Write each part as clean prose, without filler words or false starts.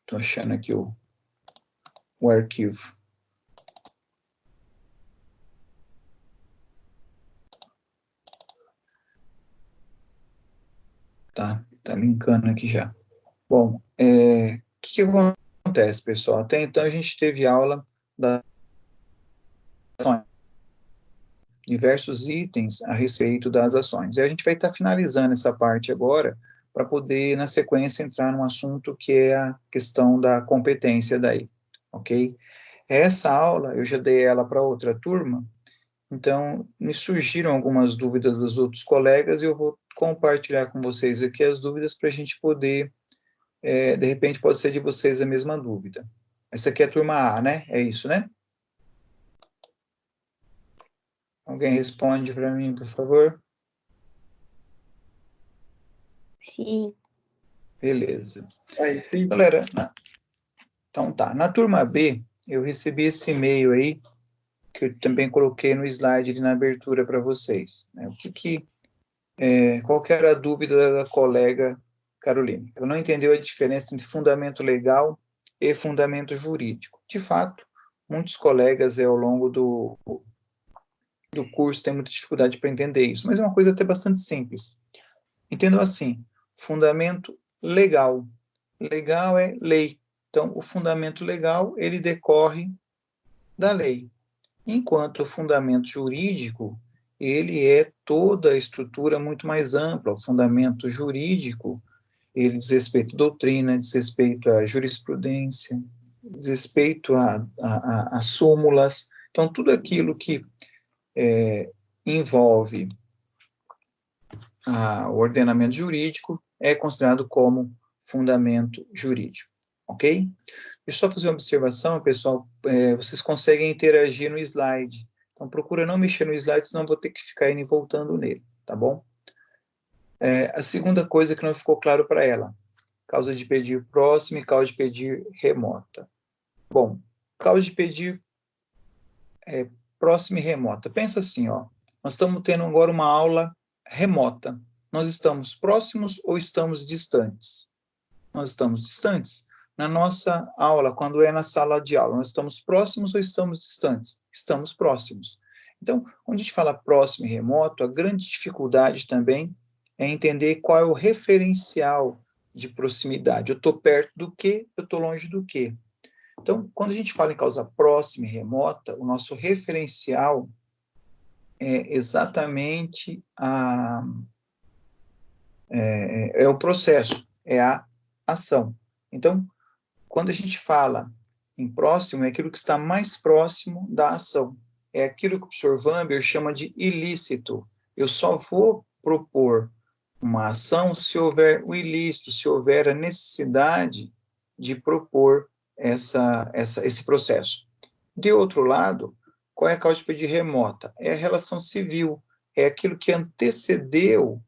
Estou achando aqui o arquivo. Tá linkando aqui já. Bom, o que acontece, pessoal? Até então a gente teve aula das ações, diversos itens a respeito das ações. E a gente vai estar finalizando essa parte agora, para poder, na sequência, entrar num assunto que é a questão da competência daí, ok? Essa aula, eu já dei ela para outra turma, então, me surgiram algumas dúvidas dos outros colegas e eu vou compartilhar com vocês aqui as dúvidas para a gente poder, de repente, pode ser de vocês a mesma dúvida. Essa aqui é a turma A, né? É isso, né? Alguém responde para mim, por favor? Sim. Beleza. Sim. Galera, então tá. Na turma B, eu recebi esse e-mail aí, que eu também coloquei no slide ali na abertura para vocês. Né? Qual que era a dúvida da colega Carolina? Ela não entendeu a diferença entre fundamento legal e fundamento jurídico. De fato, muitos colegas ao longo do curso têm muita dificuldade para entender isso, mas é uma coisa até bastante simples. Entendam assim, fundamento legal. Legal é lei. Então, o fundamento legal, ele decorre da lei. Enquanto o fundamento jurídico, ele é toda a estrutura muito mais ampla. O fundamento jurídico, ele diz respeito à doutrina, diz respeito à jurisprudência, diz respeito a súmulas. Então, tudo aquilo que envolve o ordenamento jurídico é considerado como fundamento jurídico, ok? Deixa eu só fazer uma observação, pessoal, vocês conseguem interagir no slide, então procura não mexer no slide, senão vou ter que ficar indo e voltando nele, tá bom? A segunda coisa que não ficou claro para ela, causa de pedir próxima e causa de pedir remota. Bom, causa de pedir próxima e remota. Pensa assim, ó, nós estamos tendo agora uma aula remota. Nós estamos próximos ou estamos distantes? Nós estamos distantes. Na nossa aula, quando é na sala de aula, nós estamos próximos ou estamos distantes? Estamos próximos. Então, quando a gente fala próximo e remoto, a grande dificuldade também é entender qual é o referencial de proximidade. Eu estou perto do quê? Eu estou longe do quê? Então, quando a gente fala em causa próxima e remota, o nosso referencial é exatamente o processo, é a ação. Então, quando a gente fala em próximo, é aquilo que está mais próximo da ação. É aquilo que o professor Wamber chama de ilícito. Eu só vou propor uma ação se houver o ilícito, se houver a necessidade de propor esse processo. De outro lado, qual é a causa de pedir remota? É a relação civil, é aquilo que antecedeu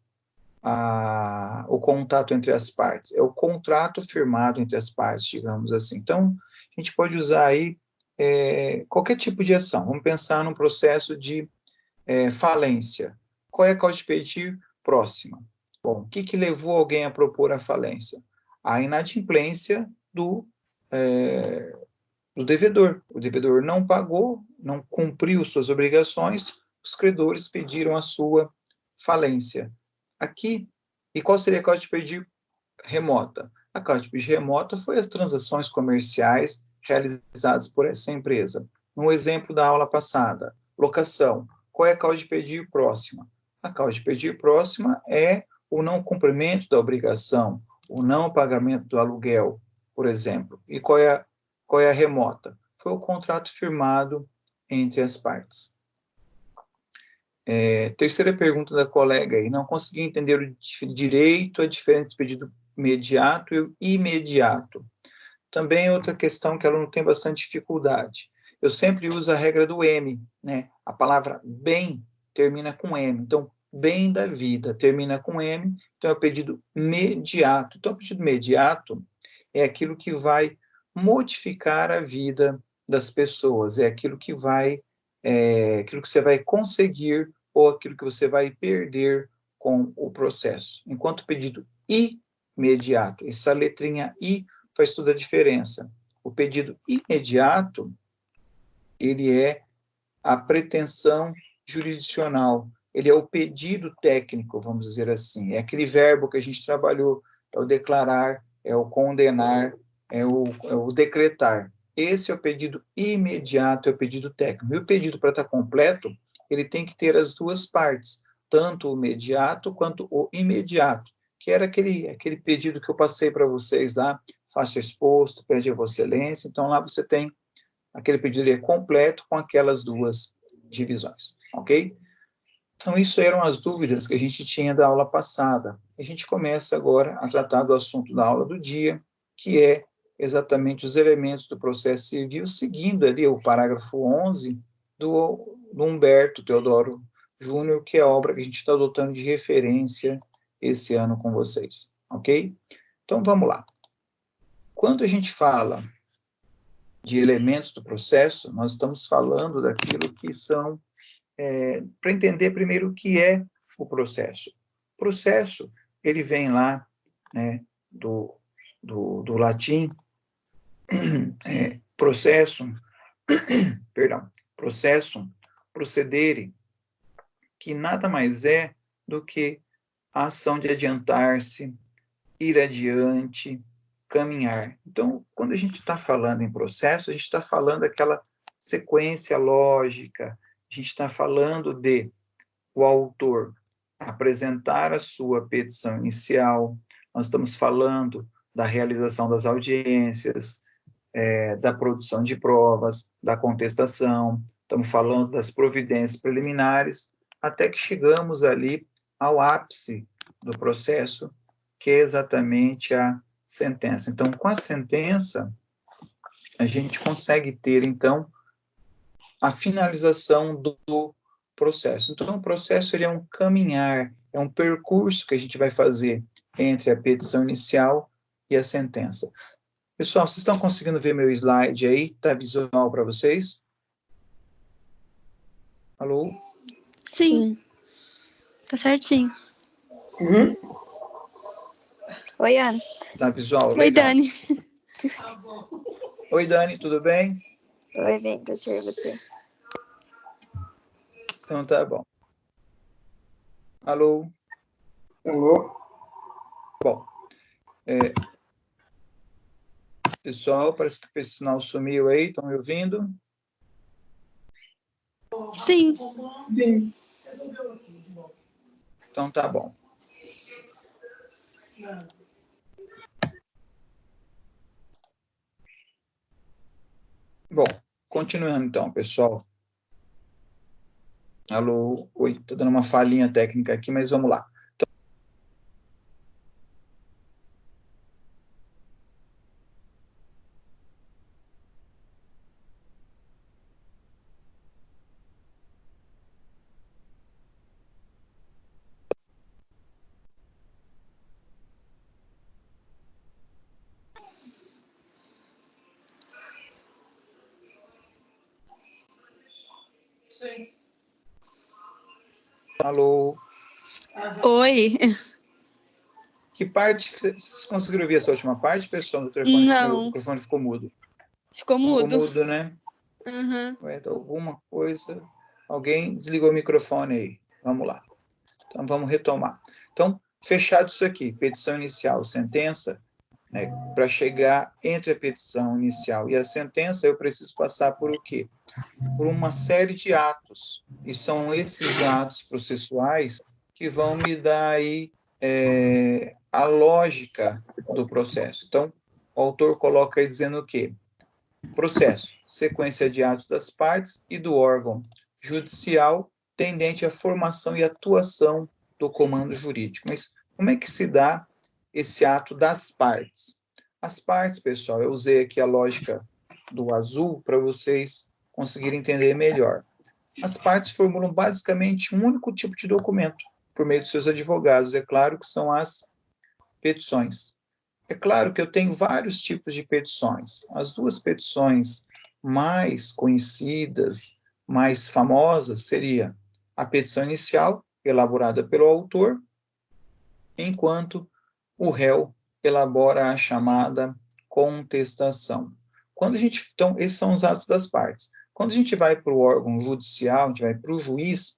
o contato entre as partes, é o contrato firmado entre as partes, digamos assim. Então, a gente pode usar aí qualquer tipo de ação. Vamos pensar num processo de falência. Qual é a causa de pedir próxima? Bom, o que levou alguém a propor a falência? A inadimplência do devedor. O devedor não pagou, não cumpriu suas obrigações, os credores pediram a sua falência. Aqui, e qual seria a causa de pedir remota? A causa de pedir remota foi as transações comerciais realizadas por essa empresa. No exemplo da aula passada, locação. Qual é a causa de pedir próxima? A causa de pedir próxima é o não cumprimento da obrigação, o não pagamento do aluguel, por exemplo. E qual é a remota? Foi o contrato firmado entre as partes. Terceira pergunta da colega aí, não consegui entender o direito a diferente pedido imediato e imediato. Também outra questão que ela não tem bastante dificuldade. Eu sempre uso a regra do M, né? A palavra bem termina com M. Então, bem da vida termina com M, então é o pedido imediato. Então, o pedido imediato é aquilo que vai modificar a vida das pessoas, é aquilo que aquilo que você vai conseguir ou aquilo que você vai perder com o processo. Enquanto o pedido imediato, essa letrinha I faz toda a diferença. O pedido imediato, ele é a pretensão jurisdicional, ele é o pedido técnico, vamos dizer assim, é aquele verbo que a gente trabalhou, é o declarar, é o condenar, é o decretar. Esse é o pedido imediato, é o pedido técnico. E o pedido, para estar completo, ele tem que ter as duas partes, tanto o mediato quanto o imediato, que era aquele pedido que eu passei para vocês lá, faço exposto, pede a Vossa Excelência, então lá você tem aquele pedido completo com aquelas duas divisões, ok? Então, isso eram as dúvidas que a gente tinha da aula passada. A gente começa agora a tratar do assunto da aula do dia, que é exatamente os elementos do processo civil, seguindo ali o parágrafo 11 do Humberto Teodoro Júnior, que é a obra que a gente está adotando de referência esse ano com vocês, ok? Então, vamos lá. Quando a gente fala de elementos do processo, nós estamos falando daquilo que são para entender primeiro o que é o processo. O processo, ele vem lá, né, do latim, processo, perdão, processo, procedere, que nada mais é do que a ação de adiantar-se, ir adiante, caminhar. Então, quando a gente está falando em processo, a gente está falando daquela sequência lógica, a gente está falando de o autor apresentar a sua petição inicial, nós estamos falando da realização das audiências, da produção de provas, da contestação, estamos falando das providências preliminares, até que chegamos ali ao ápice do processo, que é exatamente a sentença. Então, com a sentença, a gente consegue ter, então, a finalização do processo. Então, o processo ele é um caminhar, é um percurso que a gente vai fazer entre a petição inicial e a sentença. Pessoal, vocês estão conseguindo ver meu slide aí? Está visual para vocês? Alô? Sim. Tá certinho. Uhum. Oi, Ana. Está visual? Oi, Legal. Dani. Oi, Dani, tudo bem? Oi, bem, professor, e você? Então, tá bom. Alô? Alô? Bom, pessoal, parece que o sinal sumiu aí, estão me ouvindo? Sim. Sim. Então, tá bom. Bom, continuando então, pessoal. Alô? Oi, estou dando uma falhinha técnica aqui, mas vamos lá. Sim. Alô? Oi. Que parte, vocês conseguiram ouvir essa última parte, pessoal? Do telefone, meu Não. microfone ficou mudo. Ficou mudo. Ficou mudo, né? Uhum. Ué, tá alguma coisa... Alguém desligou o microfone aí. Vamos lá. Então, vamos retomar. Então, fechado isso aqui, petição inicial, sentença, né, para chegar entre a petição inicial e a sentença, eu preciso passar por o quê? Por uma série de atos. E são esses atos processuais que vão me dar aí a lógica do processo. Então, o autor coloca aí dizendo o quê? Processo, sequência de atos das partes e do órgão judicial tendente à formação e atuação do comando jurídico. Mas como é que se dá esse ato das partes? As partes, pessoal, eu usei aqui a lógica do azul para vocês conseguirem entender melhor. As partes formulam basicamente um único tipo de documento, por meio de seus advogados. É claro que são as petições. É claro que eu tenho vários tipos de petições. As duas petições mais conhecidas, mais famosas, seria a petição inicial, elaborada pelo autor, enquanto o réu elabora a chamada contestação. Então, esses são os atos das partes. Quando a gente vai para o órgão judicial, a gente vai para o juiz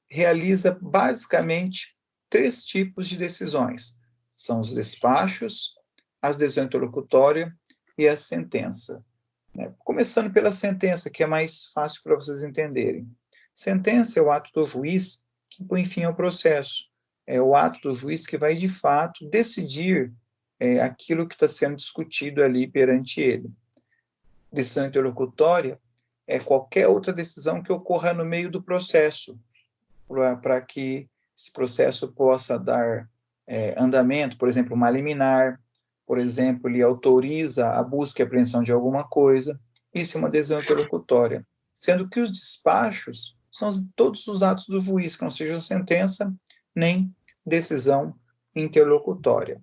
realiza basicamente 3 tipos de decisões. São os despachos, as decisões interlocutórias e a sentença. Começando pela sentença, que é mais fácil para vocês entenderem. Sentença é o ato do juiz que põe fim ao processo. É o ato do juiz que vai, de fato, decidir aquilo que está sendo discutido ali perante ele. Decisão interlocutória é qualquer outra decisão que ocorra no meio do processo, para que esse processo possa dar andamento, por exemplo, uma liminar, por exemplo, ele autoriza a busca e apreensão de alguma coisa. Isso é uma decisão interlocutória. Sendo que os despachos são todos os atos do juiz, que não seja sentença nem decisão interlocutória.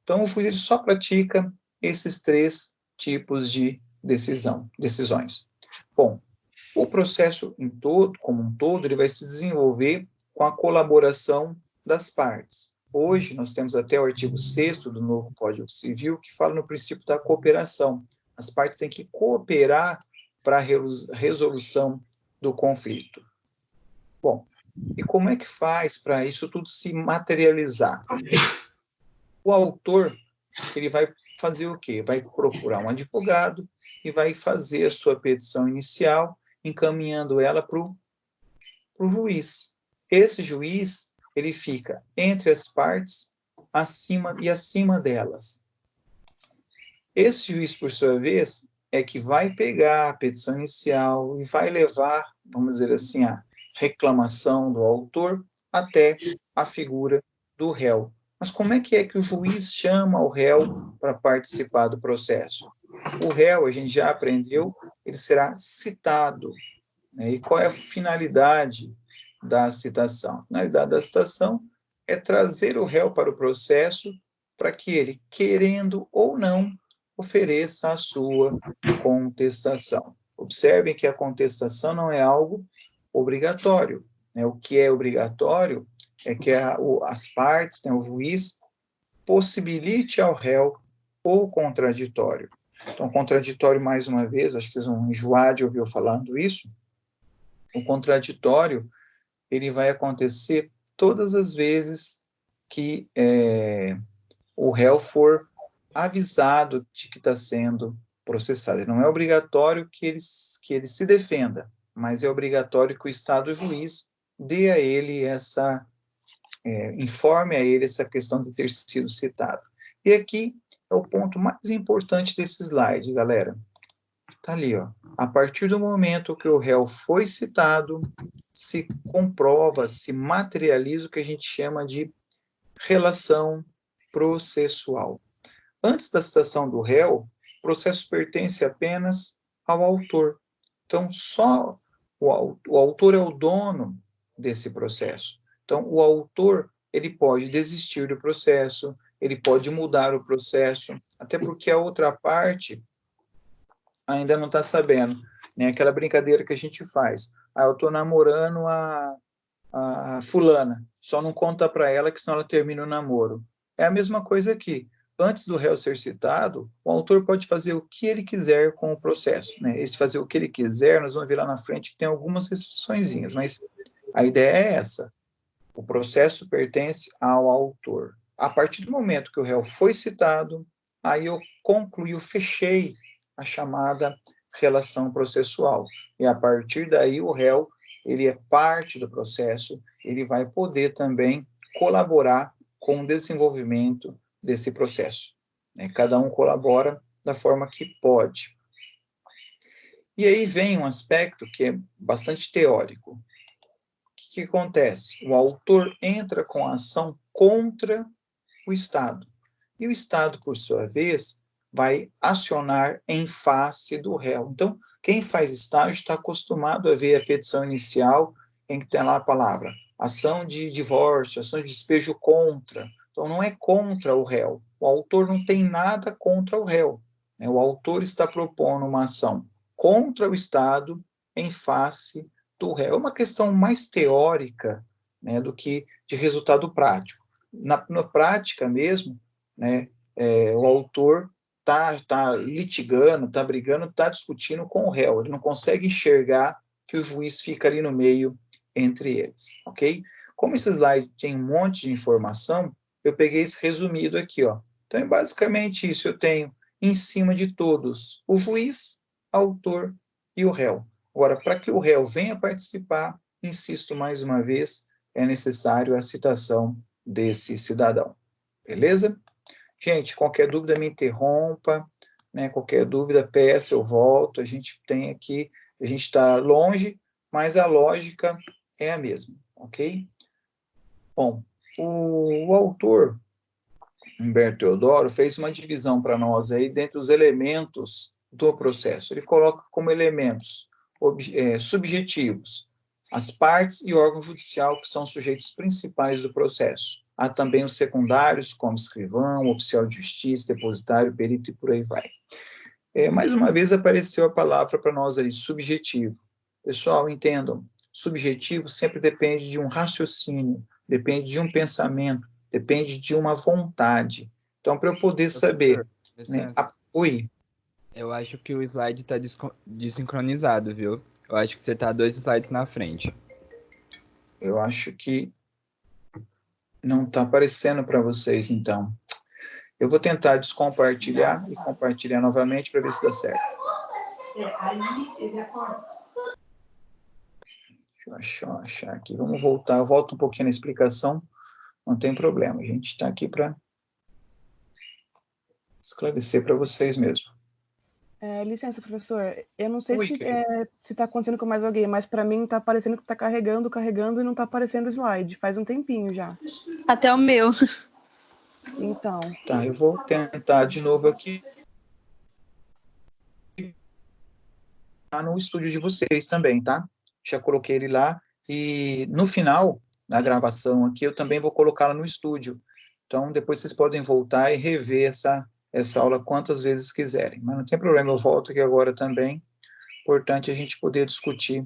Então, o juiz ele só pratica esses 3 tipos de decisões. Bom, o processo como um todo, ele vai se desenvolver com a colaboração das partes. Hoje, nós temos até o artigo 6º do novo Código Civil, que fala no princípio da cooperação. As partes têm que cooperar para a resolução do conflito. Bom, e como é que faz para isso tudo se materializar? O autor, ele vai fazer o quê? Vai procurar um advogado e vai fazer a sua petição inicial, encaminhando ela para o juiz. Esse juiz, ele fica entre as partes, acima delas. Esse juiz, por sua vez, é que vai pegar a petição inicial e vai levar, vamos dizer assim, a reclamação do autor até a figura do réu. Mas como é que o juiz chama o réu para participar do processo? O réu, a gente já aprendeu, ele será citado. E qual é a finalidade da citação? A finalidade da citação é trazer o réu para o processo para que ele, querendo ou não, ofereça a sua contestação. Observem que a contestação não é algo obrigatório. O que é obrigatório é que as partes, o juiz, possibilite ao réu o contraditório. Então, contraditório, mais uma vez, acho que vocês vão enjoar de ouvir eu falando isso, o contraditório, ele vai acontecer todas as vezes que o réu for avisado de que está sendo processado. Não é obrigatório que ele se defenda, mas é obrigatório que o Estado juiz dê a ele informe a ele essa questão de ter sido citado. E aqui é o ponto mais importante desse slide, galera. Está ali, ó. A partir do momento que o réu foi citado, se comprova, se materializa o que a gente chama de relação processual. Antes da citação do réu, o processo pertence apenas ao autor. Então, só o autor é o dono desse processo. Então, o autor, ele pode desistir do processo, ele pode mudar o processo, até porque a outra parte ainda não está sabendo. Aquela brincadeira que a gente faz. Eu estou namorando a fulana, só não conta para ela que senão ela termina o namoro. É a mesma coisa aqui. Antes do réu ser citado, o autor pode fazer o que ele quiser com o processo. Esse fazer o que ele quiser, nós vamos ver lá na frente que tem algumas restriçõezinhas, mas a ideia é essa. O processo pertence ao autor. A partir do momento que o réu foi citado, aí eu fechei a chamada relação processual. E a partir daí o réu, ele é parte do processo, ele vai poder também colaborar com o desenvolvimento desse processo. Cada um colabora da forma que pode. E aí vem um aspecto que é bastante teórico. O que acontece? O autor entra com a ação contra o Estado. E o Estado, por sua vez, vai acionar em face do réu. Então, quem faz estágio está acostumado a ver a petição inicial, em que tem lá a palavra ação de divórcio, ação de despejo contra. Então, não é contra o réu. O autor não tem nada contra o réu. O autor está propondo uma ação contra o Estado em face do réu. É uma questão mais teórica, do que de resultado prático. Na prática mesmo, o autor está litigando, está brigando, está discutindo com o réu. Ele não consegue enxergar que o juiz fica ali no meio entre eles, ok? Como esse slide tem um monte de informação, eu peguei esse resumido aqui, ó. Então, é basicamente isso. Eu tenho, em cima de todos, o juiz, autor e o réu. Agora, para que o réu venha participar, insisto mais uma vez, é necessário a citação desse cidadão. Beleza? Gente, qualquer dúvida me interrompa, né? Qualquer dúvida, peça, eu volto. A gente tem aqui, a gente está longe, mas a lógica é a mesma, ok? Bom, o autor, Humberto Teodoro, fez uma divisão para nós aí dentre os elementos do processo. Ele coloca como elementos subjetivos as partes e órgão judicial que são sujeitos principais do processo. Há também os secundários, como escrivão, oficial de justiça, depositário, perito e por aí vai. Mais uma vez apareceu a palavra para nós ali, subjetivo. Pessoal, entendam, subjetivo sempre depende de um raciocínio, depende de um pensamento, depende de uma vontade. Então, para eu poder saber... Né, Oi? Eu acho que o slide está desincronizado, viu? Eu acho que você está 2 slides na frente. Eu acho que não está aparecendo para vocês, então. Eu vou tentar descompartilhar e compartilhar novamente para ver se dá certo. Deixa eu achar aqui. Vamos voltar. Eu volto um pouquinho na explicação. Não tem problema. A gente está aqui para esclarecer para vocês mesmo. Licença, professor. Eu não sei Oi, se está acontecendo com mais alguém, mas para mim está parecendo que está carregando e não está aparecendo o slide. Faz um tempinho já. Até o meu. Então. Tá, eu vou tentar de novo aqui. No estúdio de vocês também, tá? Já coloquei ele lá. E no final da gravação aqui, eu também vou colocá-la no estúdio. Então, depois vocês podem voltar e rever essa aula quantas vezes quiserem. Mas não tem problema, eu volto aqui agora também. Importante a gente poder discutir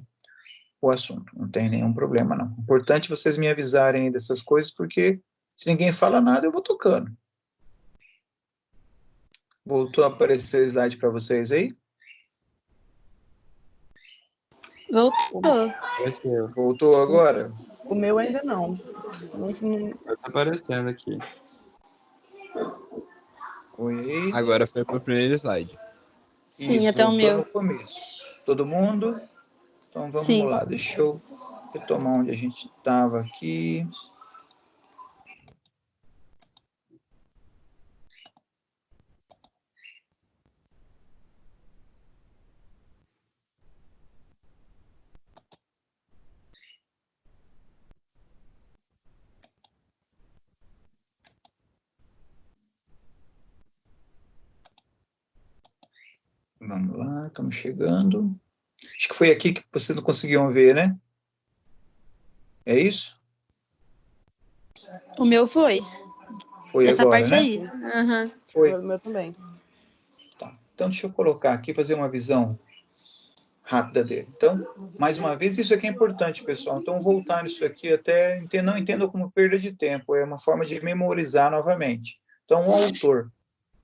o assunto. Não tem nenhum problema, não. Importante vocês me avisarem dessas coisas, porque se ninguém fala nada, eu vou tocando. Voltou a aparecer o slide para vocês aí? Voltou. Voltou agora? O meu ainda não. Tá aparecendo aqui. Oi. Agora foi pro primeiro slide. Sim, Isso, até o meu. no começo. Todo mundo? Então vamos Sim. lá. Deixa eu retomar onde a gente estava aqui. Vamos lá, estamos chegando. Acho que foi aqui que vocês não conseguiam ver, né? É isso? O meu foi. Foi Essa agora, parte né? aí. Uhum. Foi. O meu também. Tá. Então, deixa eu colocar aqui, fazer uma visão rápida dele. Então, mais uma vez, isso aqui é importante, pessoal. Então, voltar nisso aqui até... Não entendo como perda de tempo. É uma forma de memorizar novamente. Então, o autor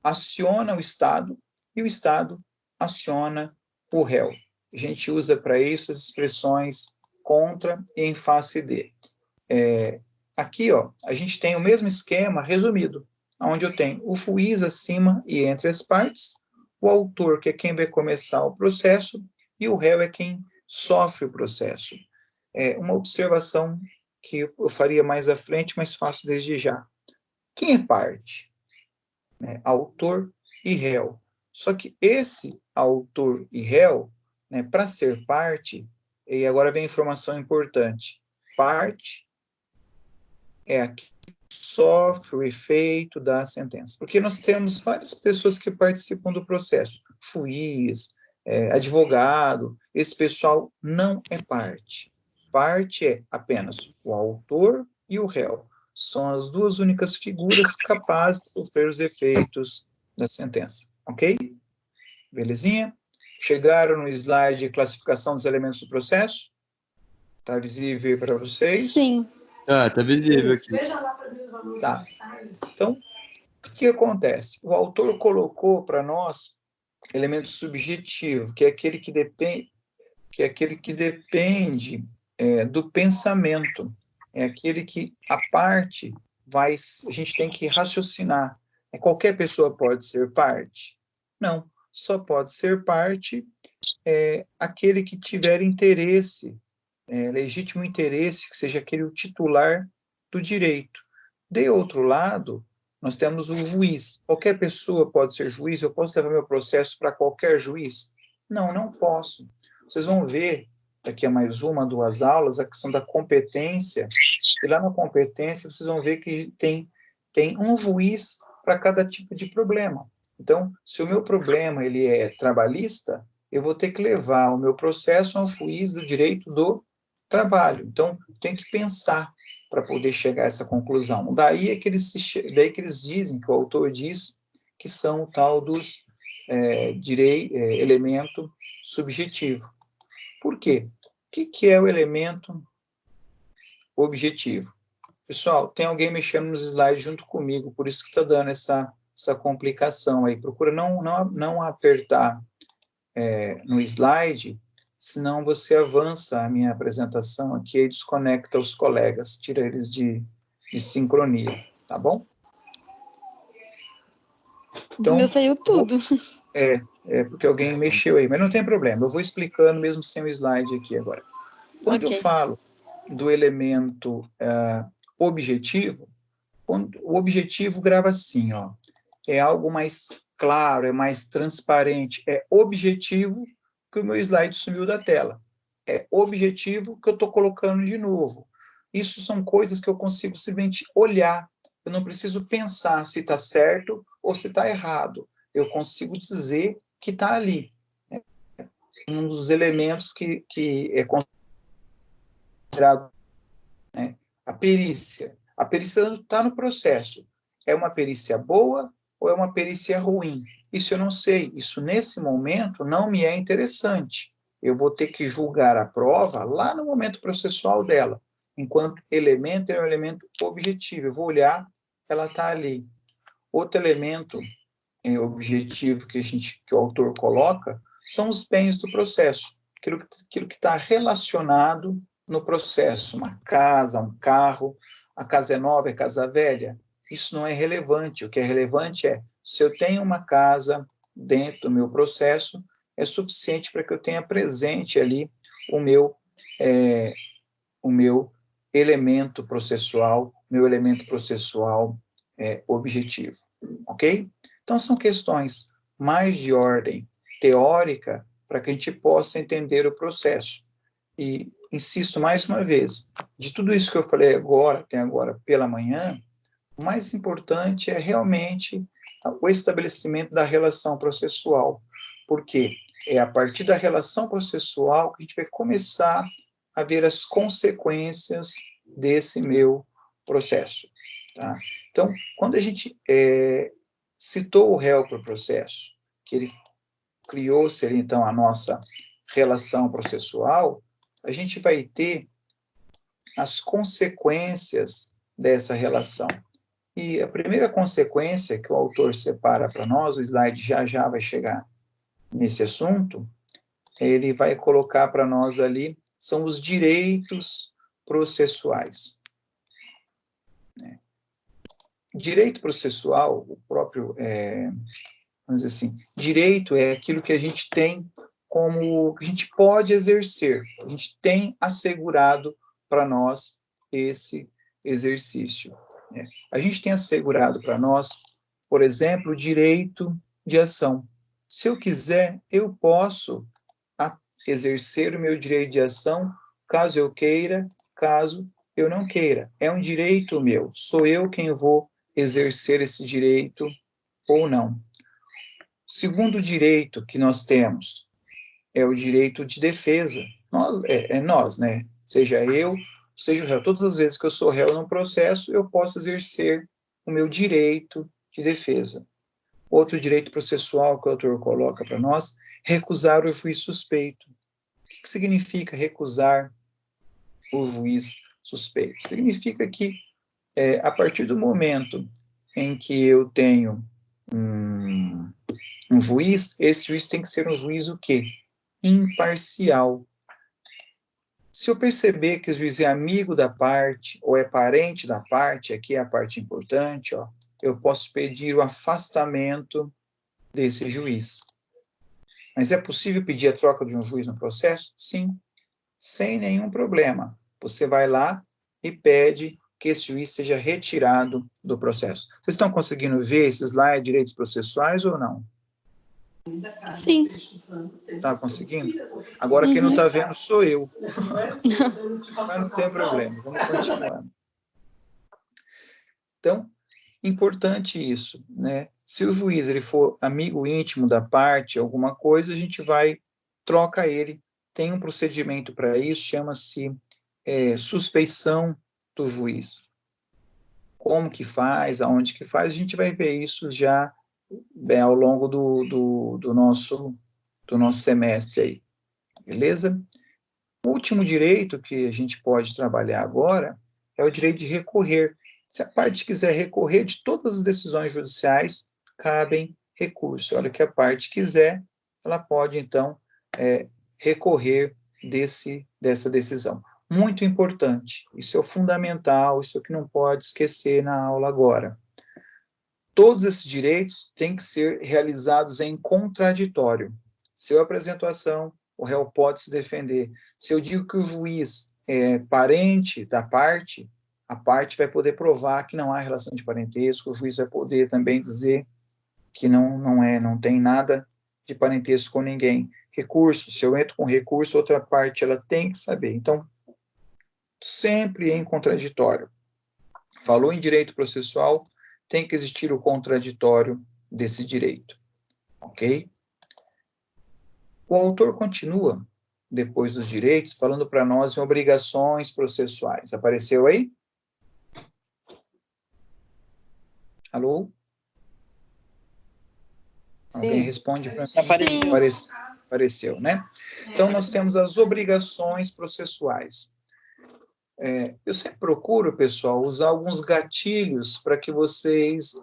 aciona o Estado e o Estado aciona o réu. A gente usa para isso as expressões contra e em face de. Aqui, ó, a gente tem o mesmo esquema resumido, onde eu tenho o juiz acima e entre as partes, o autor, que é quem vai começar o processo, e o réu é quem sofre o processo. Uma observação que eu faria mais à frente, mas faço desde já. Quem é parte? Autor e réu. Só que esse autor e réu, para ser parte, e agora vem a informação importante, parte é a que sofre o efeito da sentença. Porque nós temos várias pessoas que participam do processo, juiz, advogado, esse pessoal não é parte. Parte é apenas o autor e o réu. São as duas únicas figuras capazes de sofrer os efeitos da sentença. Ok? Belezinha? Chegaram no slide de classificação dos elementos do processo? Está visível para vocês? Sim. Tá visível aqui. Tá. Então, que acontece? O autor colocou para nós elemento subjetivo, que é aquele que depende do pensamento, é aquele que a gente tem que raciocinar. Qualquer pessoa pode ser parte? Não, só pode ser parte aquele que tiver interesse, legítimo interesse, que seja aquele o titular do direito. De outro lado, nós temos o juiz. Qualquer pessoa pode ser juiz? Eu posso levar meu processo para qualquer juiz? Não, não posso. Vocês vão ver, daqui a mais 2 aulas, a questão da competência, e lá na competência vocês vão ver que tem um juiz para cada tipo de problema. Então, se o meu problema ele é trabalhista, eu vou ter que levar o meu processo a um juiz do direito do trabalho. Então, tem que pensar para poder chegar a essa conclusão. Daí que eles dizem, que o autor diz, que são o tal dos elemento subjetivo. Por quê? O que é o elemento objetivo? Pessoal, tem alguém mexendo nos slides junto comigo, por isso que está dando essa complicação aí. Procura não apertar no slide, senão você avança a minha apresentação aqui e desconecta os colegas, tira eles de sincronia, tá bom? Então, o meu saiu tudo. Porque alguém mexeu aí, mas não tem problema, eu vou explicando mesmo sem o slide aqui agora. Quando eu falo do elemento objetivo, o objetivo grava assim, ó, é algo mais claro, é mais transparente, é objetivo que o meu slide sumiu da tela. É objetivo que eu estou colocando de novo. Isso são coisas que eu consigo simplesmente olhar. Eu não preciso pensar se está certo ou se está errado. Eu consigo dizer que está ali. Um dos elementos que é considerado a perícia. A perícia está no processo. É uma perícia boa ou é uma perícia ruim? Isso eu não sei. Isso, nesse momento, não me é interessante. Eu vou ter que julgar a prova lá no momento processual dela. Enquanto elemento é um elemento objetivo. Eu vou olhar, ela está ali. Outro elemento objetivo que o autor coloca são os bens do processo. Aquilo que está relacionado no processo. Uma casa, um carro. A casa é nova, é casa velha? Isso não é relevante. O que é relevante é, se eu tenho uma casa dentro do meu processo, é suficiente para que eu tenha presente ali o meu elemento processual, objetivo. Ok? Então, são questões mais de ordem teórica para que a gente possa entender o processo. E insisto mais uma vez, de tudo isso que eu falei até agora pela manhã, o mais importante é realmente o estabelecimento da relação processual, porque é a partir da relação processual que a gente vai começar a ver as consequências desse meu processo. Tá? Então, quando a gente citou o réu para o processo, que ele criou-se ali, então, a nossa relação processual, a gente vai ter as consequências dessa relação. E a primeira consequência que o autor separa para nós, o slide já vai chegar nesse assunto, ele vai colocar para nós ali, são os direitos processuais. Direito processual, o próprio, vamos dizer assim, direito é aquilo que a gente tem como, que a gente pode exercer, a gente tem assegurado para nós esse exercício. A gente tem assegurado para nós, por exemplo, o direito de ação. Se eu quiser, eu posso exercer o meu direito de ação, caso eu queira, caso eu não queira. É um direito meu. Sou eu quem vou exercer esse direito ou não. O segundo direito que nós temos é o direito de defesa. Nós, né? Seja eu, seja o réu. Todas as vezes que eu sou réu num processo, eu posso exercer o meu direito de defesa. Outro direito processual que o autor coloca para nós, recusar o juiz suspeito. O que significa recusar o juiz suspeito? Significa que, a partir do momento em que eu tenho um juiz, esse juiz tem que ser um juiz o quê? Imparcial. Se eu perceber que o juiz é amigo da parte, ou é parente da parte, aqui é a parte importante, ó, eu posso pedir o afastamento desse juiz. Mas é possível pedir a troca de um juiz no processo? Sim, sem nenhum problema. Você vai lá e pede que esse juiz seja retirado do processo. Vocês estão conseguindo ver esses lá direitos processuais ou não? Sim. Está conseguindo? Agora quem não está vendo sou eu. Mas não tem problema, vamos continuando. Então, importante isso, né? Se o juiz ele for amigo íntimo da parte, alguma coisa, a gente vai, troca ele. Tem um procedimento para isso, chama-se suspeição do juiz. Como que faz, aonde que faz, a gente vai ver isso já ao longo do nosso semestre aí. Beleza? O último direito que a gente pode trabalhar agora é o direito de recorrer. Se a parte quiser recorrer de todas as decisões judiciais, cabem recurso. Olha, que a parte quiser, ela pode, então, recorrer dessa decisão. Muito importante. Isso é o fundamental, isso é o que não pode esquecer na aula agora. Todos esses direitos têm que ser realizados em contraditório. Se eu apresento a ação, o réu pode se defender. Se eu digo que o juiz é parente da parte, a parte vai poder provar que não há relação de parentesco, o juiz vai poder também dizer que não tem nada de parentesco com ninguém. Recurso, se eu entro com recurso, outra parte ela tem que saber. Então, sempre em contraditório. Falou em direito processual, tem que existir o contraditório desse direito. Ok? O autor continua, depois dos direitos, falando para nós em obrigações processuais. Apareceu aí? Alô? Alguém responde para mim? Apareceu, né? Então, nós temos as obrigações processuais. Eu sempre procuro, pessoal, usar alguns gatilhos para que vocês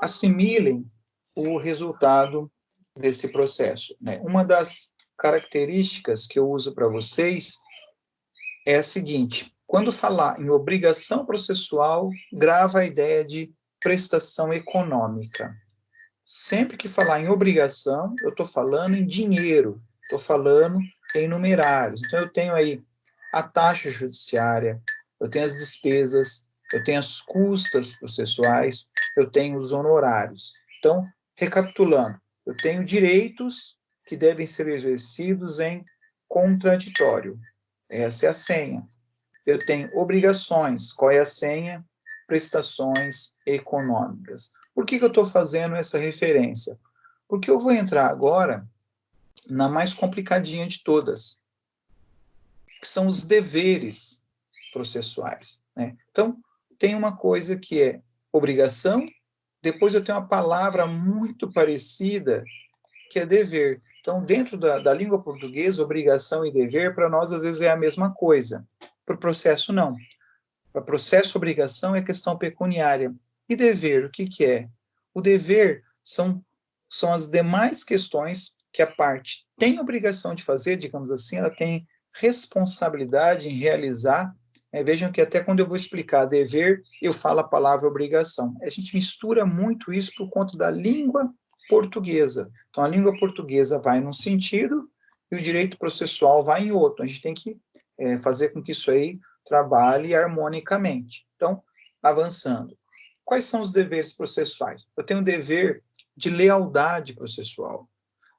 assimilem o resultado desse processo, né? Uma das características que eu uso para vocês é a seguinte: quando falar em obrigação processual, grava a ideia de prestação econômica. Sempre que falar em obrigação, eu estou falando em dinheiro, estou falando em numerários. Então, eu tenho aí a taxa judiciária, eu tenho as despesas, eu tenho as custas processuais, eu tenho os honorários. Então, recapitulando, eu tenho direitos que devem ser exercidos em contraditório. Essa é a senha. Eu tenho obrigações. Qual é a senha? Prestações econômicas. Por que eu estou fazendo essa referência? Porque eu vou entrar agora na mais complicadinha de todas, que são os deveres processuais, né? Então, tem uma coisa que é obrigação, depois eu tenho uma palavra muito parecida, que é dever. Então, dentro da língua portuguesa, obrigação e dever, para nós, às vezes, é a mesma coisa. Para o processo, não. Para o processo, obrigação é questão pecuniária. E dever, o que é? O dever são as demais questões que a parte tem obrigação de fazer, digamos assim, ela tem responsabilidade em realizar. Vejam que até quando eu vou explicar dever, eu falo a palavra obrigação. A gente mistura muito isso por conta da língua portuguesa. Então, a língua portuguesa vai num sentido e o direito processual vai em outro. A gente tem que fazer com que isso aí trabalhe harmonicamente. Então, avançando. Quais são os deveres processuais? Eu tenho o dever de lealdade processual.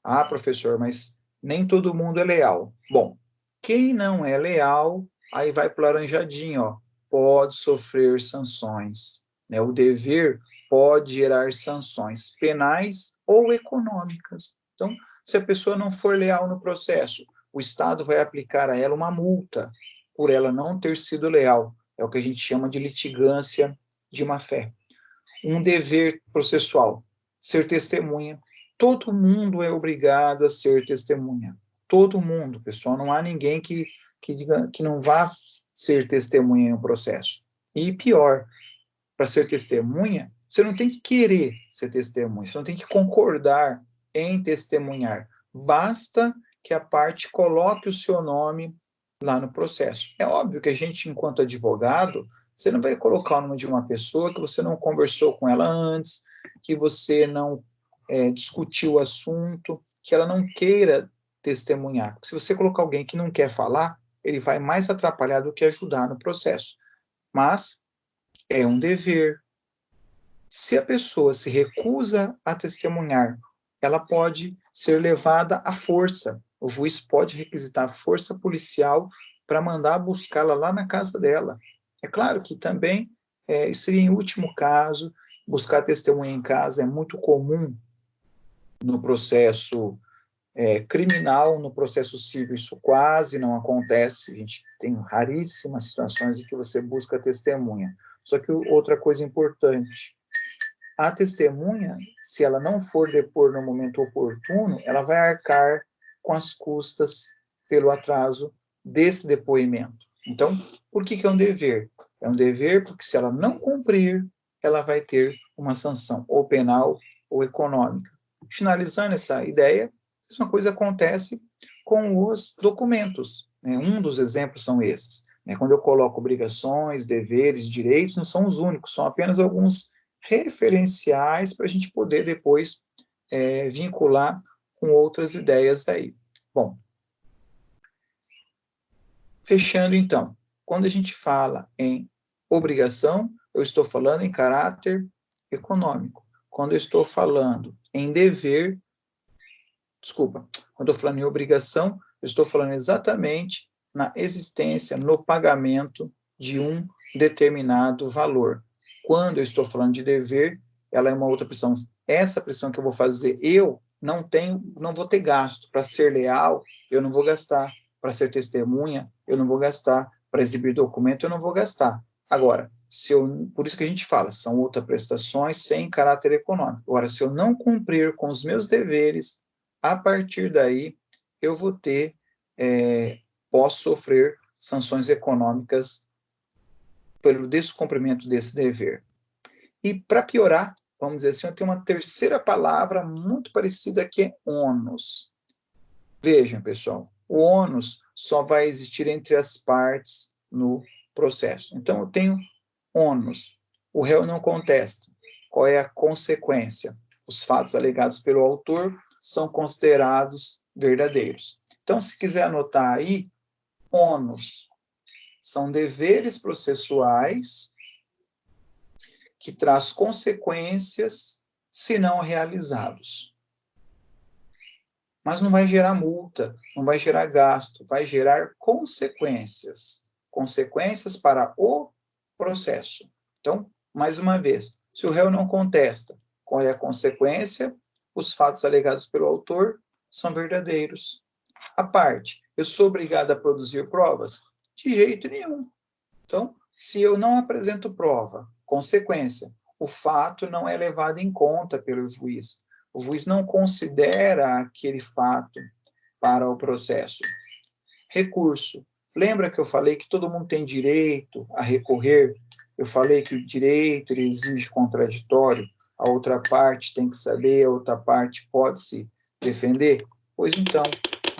Ah, professor, mas nem todo mundo é leal. Bom, quem não é leal, aí vai para o laranjadinho, ó, pode sofrer sanções. Né? O dever pode gerar sanções penais ou econômicas. Então, se a pessoa não for leal no processo, o Estado vai aplicar a ela uma multa por ela não ter sido leal. É o que a gente chama de litigância de má-fé. Um dever processual, ser testemunha. Todo mundo é obrigado a ser testemunha. Todo mundo, pessoal. Não há ninguém que diga que não vá ser testemunha em um processo. E pior, para ser testemunha, você não tem que querer ser testemunha, você não tem que concordar em testemunhar. Basta que a parte coloque o seu nome lá no processo. É óbvio que a gente, enquanto advogado, você não vai colocar o nome de uma pessoa que você não conversou com ela antes, que você não discutiu o assunto, que ela não queira testemunhar. Porque se você colocar alguém que não quer falar, ele vai mais atrapalhar do que ajudar no processo. Mas é um dever. Se a pessoa se recusa a testemunhar, ela pode ser levada à força. O juiz pode requisitar força policial para mandar buscá-la lá na casa dela. É claro que também, isso seria em último caso, buscar testemunha em casa é muito comum no processo criminal, no processo civil isso quase não acontece, a gente tem raríssimas situações em que você busca testemunha. Só que outra coisa importante, a testemunha, se ela não for depor no momento oportuno, ela vai arcar com as custas pelo atraso desse depoimento. Então, por que é um dever? É um dever porque se ela não cumprir, ela vai ter uma sanção, ou penal ou econômica. Finalizando essa ideia, a mesma coisa acontece com os documentos. Né? Um dos exemplos são esses. Né? Quando eu coloco obrigações, deveres, direitos, não são os únicos, são apenas alguns referenciais para a gente poder depois vincular com outras ideias aí. Bom, fechando então, quando a gente fala em obrigação, eu estou falando em caráter econômico. Quando eu estou falando em dever, quando eu estou falando em obrigação, eu estou falando exatamente na existência, no pagamento de um determinado valor. Quando eu estou falando de dever, ela é uma outra pressão. Essa pressão que eu vou fazer, eu não vou ter gasto. Para ser leal, eu não vou gastar. Para ser testemunha, eu não vou gastar. Para exibir documento, eu não vou gastar. Agora, por isso que a gente fala, são outras prestações sem caráter econômico. Agora, se eu não cumprir com os meus deveres, a partir daí, eu vou ter, posso sofrer sanções econômicas pelo descumprimento desse dever. E, para piorar, vamos dizer assim, eu tenho uma terceira palavra muito parecida que é ônus. Vejam, pessoal, o ônus só vai existir entre as partes no processo. Então, eu tenho ônus. O réu não contesta. Qual é a consequência? Os fatos alegados pelo autor são considerados verdadeiros. Então, se quiser anotar aí, ônus são deveres processuais que traz consequências se não realizados. Mas não vai gerar multa, não vai gerar gasto, vai gerar consequências. Consequências para o processo. Então, mais uma vez, se o réu não contesta, qual é a consequência? Os fatos alegados pelo autor são verdadeiros. A parte, eu sou obrigado a produzir provas? De jeito nenhum. Então, se eu não apresento prova, consequência, o fato não é levado em conta pelo juiz. O juiz não considera aquele fato para o processo. Recurso. Lembra que eu falei que todo mundo tem direito a recorrer? Eu falei que o direito ele exige contraditório, a outra parte tem que saber, a outra parte pode se defender? Pois então,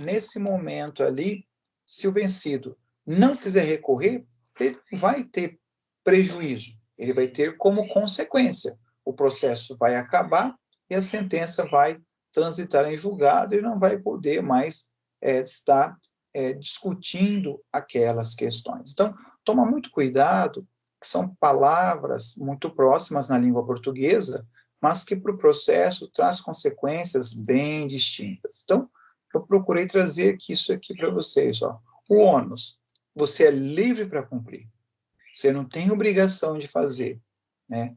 nesse momento ali, se o vencido não quiser recorrer, ele vai ter prejuízo, ele vai ter como consequência. O processo vai acabar e a sentença vai transitar em julgado e não vai poder mais estar discutindo aquelas questões. Então, toma muito cuidado, que são palavras muito próximas na língua portuguesa, mas que para o processo traz consequências bem distintas. Então, eu procurei trazer isso aqui para vocês. Ó. O ônus, você é livre para cumprir. Você não tem obrigação de fazer. Né?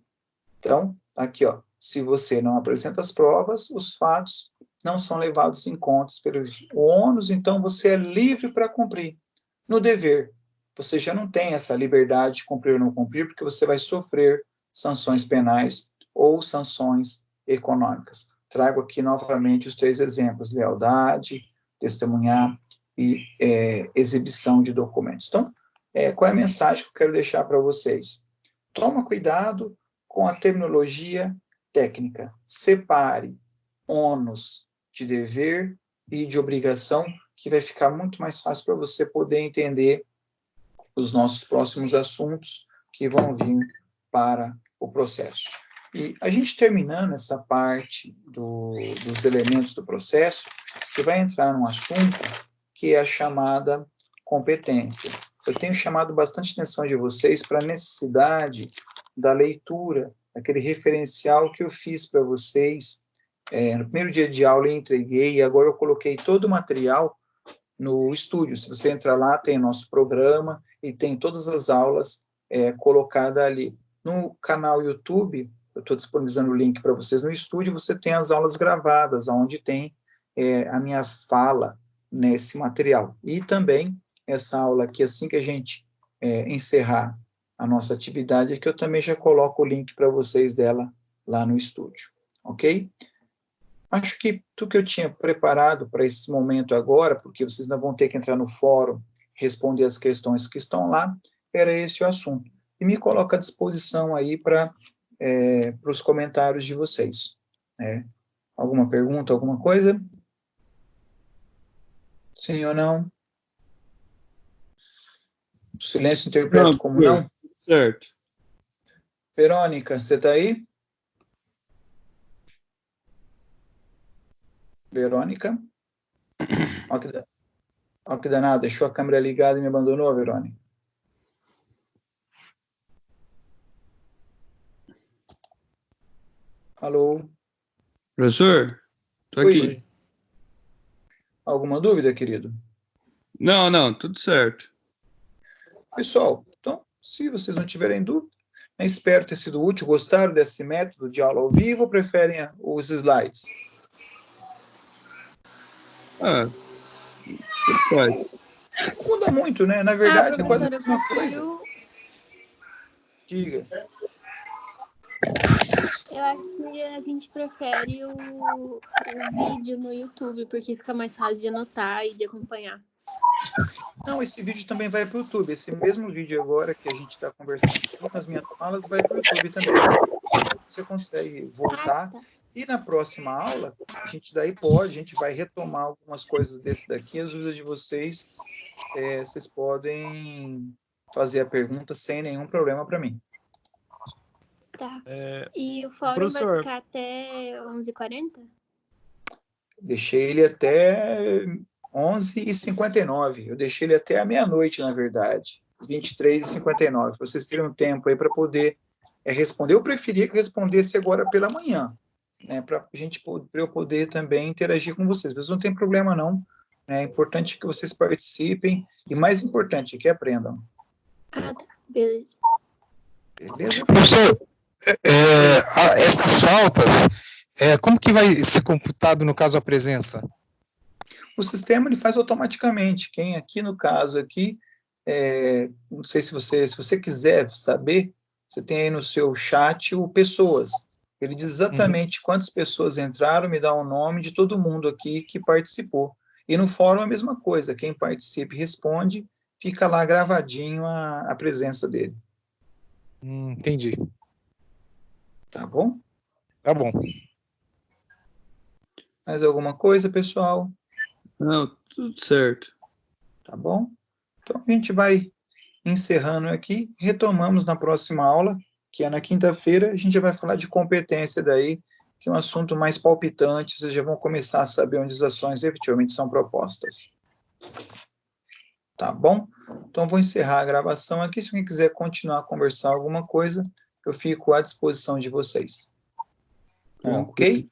Então, aqui, ó, se você não apresenta as provas, os fatos não são levados em conta pelo ônus, então você é livre para cumprir. No dever, você já não tem essa liberdade de cumprir ou não cumprir, porque você vai sofrer sanções penais ou sanções econômicas. Trago aqui novamente os 3 exemplos: lealdade, testemunhar e exibição de documentos. Então, qual é a mensagem que eu quero deixar para vocês? Toma cuidado com a terminologia técnica. Separe ônus de dever e de obrigação, que vai ficar muito mais fácil para você poder entender os nossos próximos assuntos que vão vir para o processo. E a gente terminando essa parte dos elementos do processo, você vai entrar num assunto que é a chamada competência. Eu tenho chamado bastante atenção de vocês para a necessidade da leitura, daquele referencial que eu fiz para vocês. No primeiro dia de aula eu entreguei, e agora eu coloquei todo o material no estúdio. Se você entrar lá, tem nosso programa e tem todas as aulas colocadas ali. No canal YouTube, eu estou disponibilizando o link para vocês no estúdio, você tem as aulas gravadas, onde tem a minha fala nesse material. E também essa aula aqui, assim que a gente encerrar a nossa atividade, que eu também já coloco o link para vocês dela lá no estúdio, ok? Acho que tudo que eu tinha preparado para esse momento agora, porque vocês ainda vão ter que entrar no fórum, responder as questões que estão lá, era esse o assunto. E me coloco à disposição aí para os comentários de vocês. Alguma pergunta, alguma coisa? Sim ou não? O silêncio interpreto como não? Certo. Verônica, você está aí? Verônica? Olha que danado, deixou a câmera ligada e me abandonou, Verônica. Alô? Professor, estou aqui. Alguma dúvida, querido? Não, tudo certo. Pessoal, então, se vocês não tiverem dúvida, espero ter sido útil. Gostaram desse método de aula ao vivo ou preferem os slides? Não muda muito, né? Na verdade, é quase a mesma coisa. Diga. Eu acho que a gente prefere o vídeo no YouTube, porque fica mais fácil de anotar e de acompanhar. Não, esse vídeo também vai para o YouTube. Esse mesmo vídeo agora que a gente está conversando aqui nas minhas falas vai para o YouTube também. Você consegue voltar. Tá. E na próxima aula, a gente vai retomar algumas coisas desse daqui. As dúvidas de vocês, vocês podem fazer a pergunta sem nenhum problema para mim. Tá. E o fórum vai ficar até 11h40? Deixei ele até 11h59. Eu deixei ele até a meia-noite, na verdade. 23h59. Para vocês terem um tempo aí para poder responder. Eu preferia que respondesse agora pela manhã, né, para eu poder também interagir com vocês. Mas não tem problema, não. É importante que vocês participem e, mais importante, que aprendam. Ah, tá. Beleza. Beleza? Professor, essas faltas, como que vai ser computado, no caso, a presença? O sistema ele faz automaticamente. Quem aqui, no caso aqui, não sei se você quiser saber, você tem aí no seu chat o pessoas. Ele diz exatamente quantas pessoas entraram, me dá o nome de todo mundo aqui que participou. E no fórum a mesma coisa, quem participa e responde, fica lá gravadinho a presença dele. Entendi. Tá bom? Tá bom. Mais alguma coisa, pessoal? Não, tudo certo. Tá bom? Então a gente vai encerrando aqui, retomamos na próxima aula, que é na quinta-feira, a gente já vai falar de competência daí, que é um assunto mais palpitante, vocês já vão começar a saber onde as ações efetivamente são propostas. Tá bom? Então, vou encerrar a gravação aqui. Se alguém quiser continuar a conversar alguma coisa, eu fico à disposição de vocês. Ok?